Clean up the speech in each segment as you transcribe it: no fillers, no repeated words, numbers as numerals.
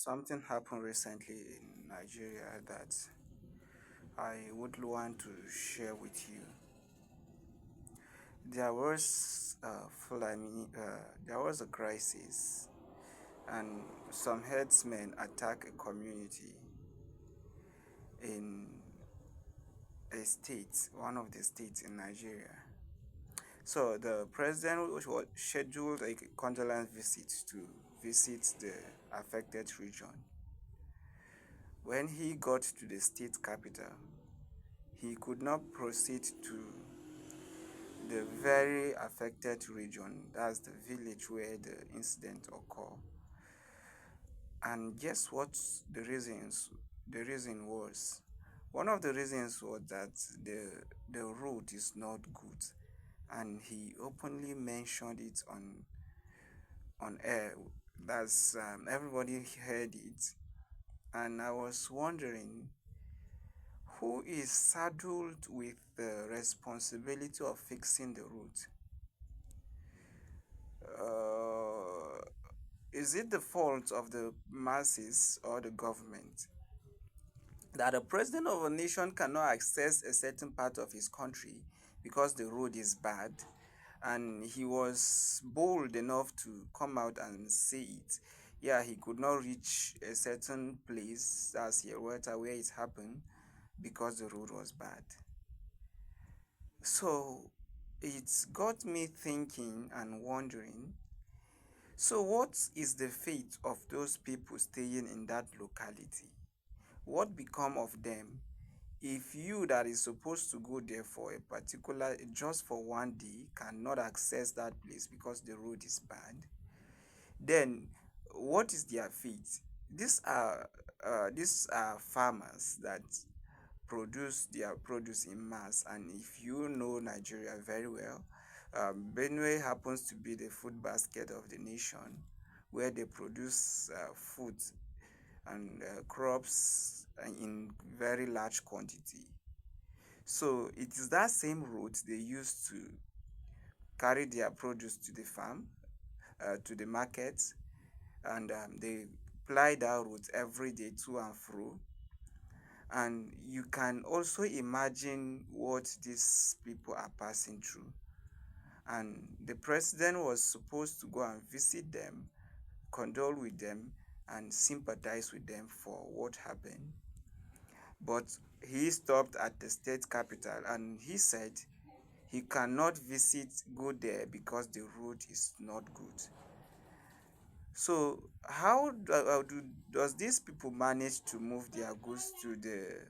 Something happened recently in Nigeria that I would want to share with you. There was a crisis, and some herdsmen attacked a community in one of the states in Nigeria. So the president was scheduled a condolence visit to visit the affected region. When he got to the state capital, he could not proceed to the very affected region, that's the village where the incident occurred. And guess what the reason was? One of the reasons was that the road is not good, and he openly mentioned it on air. That's everybody heard it, and I was wondering who is saddled with the responsibility of fixing the road. Uh, is it the fault of the masses or the government that the president of a nation cannot access a certain part of his country because the road is bad? And he was bold enough to come out and say it. Yeah, he could not reach a certain place, as Yerweta, where it happened, because the road was bad. So it's got me thinking and wondering, so what is the fate of those people staying in that locality? What become of them if you that is supposed to go there for a particular just for one day cannot access that place because the road is bad? Then what is their fate? These are farmers that produce their produce in mass, and if you know Nigeria very well, Benue happens to be the food basket of the nation, where they produce food and crops in very large quantity. So it is that same route they use to carry their produce to the farm, to the market, and they ply that route every day to and fro. And you can also imagine what these people are passing through. And the president was supposed to go and visit them, condole with them, and sympathize with them for what happened. But he stopped at the state capital and he said he cannot go there because the road is not good. So does these people manage to move their goods to the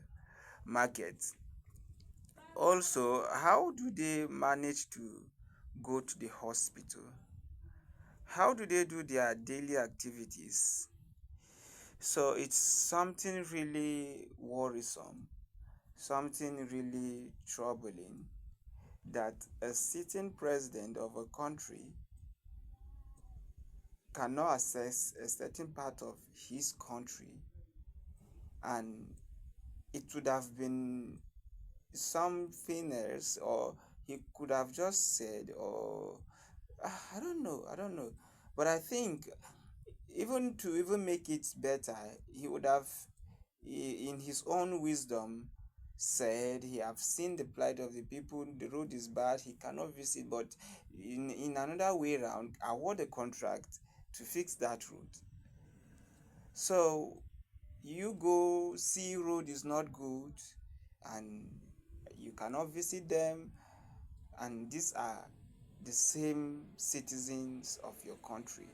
market? Also, how do they manage to go to the hospital? How do they do their daily activities? So it's something really worrisome, something really troubling, that a sitting president of a country cannot access a certain part of his country, and it would have been something else, or he could have just said, or I don't know, but I think even to even make it better, he would have, in his own wisdom, said he have seen the plight of the people, the road is bad, he cannot visit, but in another way around, award a contract to fix that road. So you go see road is not good, and you cannot visit them, and these are the same citizens of your country,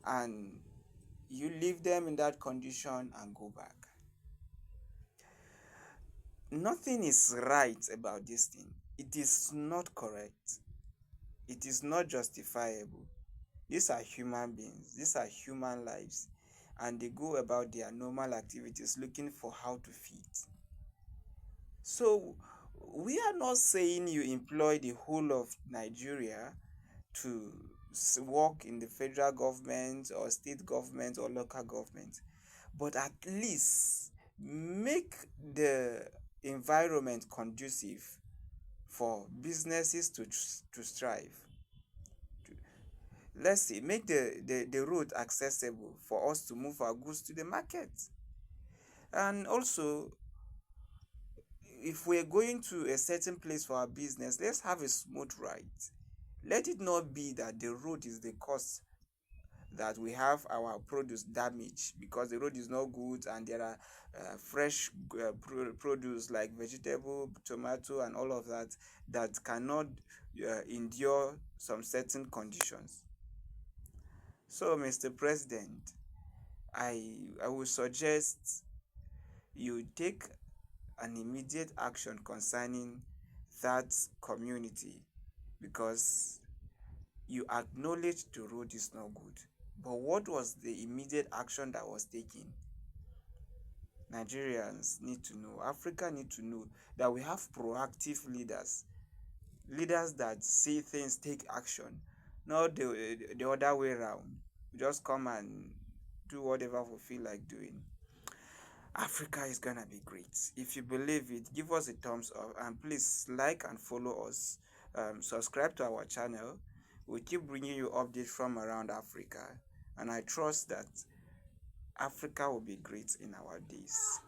and you leave them in that condition and go back. Nothing is right about this thing. It is not correct. It is not justifiable. These are human beings, these are human lives, and they go about their normal activities looking for how to feed. So we are not saying you employ the whole of Nigeria to work in the federal government or state government or local government, but at least make the environment conducive for businesses to strive. Let's see, make the road accessible for us to move our goods to the market. And also, if we're going to a certain place for our business, let's have a smooth ride. Let it not be that the road is the cause that we have our produce damaged because the road is not good and there are fresh produce like vegetable, tomato, and all of that that cannot endure some certain conditions. So, Mr. President, I would suggest you take an immediate action concerning that community because you acknowledge the road is not good. But what was the immediate action that was taken? Nigerians need to know, Africa need to know that we have proactive leaders, leaders that see things, take action, not the other way around. We just come and do whatever we feel like doing. Africa is gonna be great. If you believe it, give us a thumbs up and please like and follow us. Subscribe to our channel. We keep bringing you updates from around Africa, and I trust that Africa will be great in our days.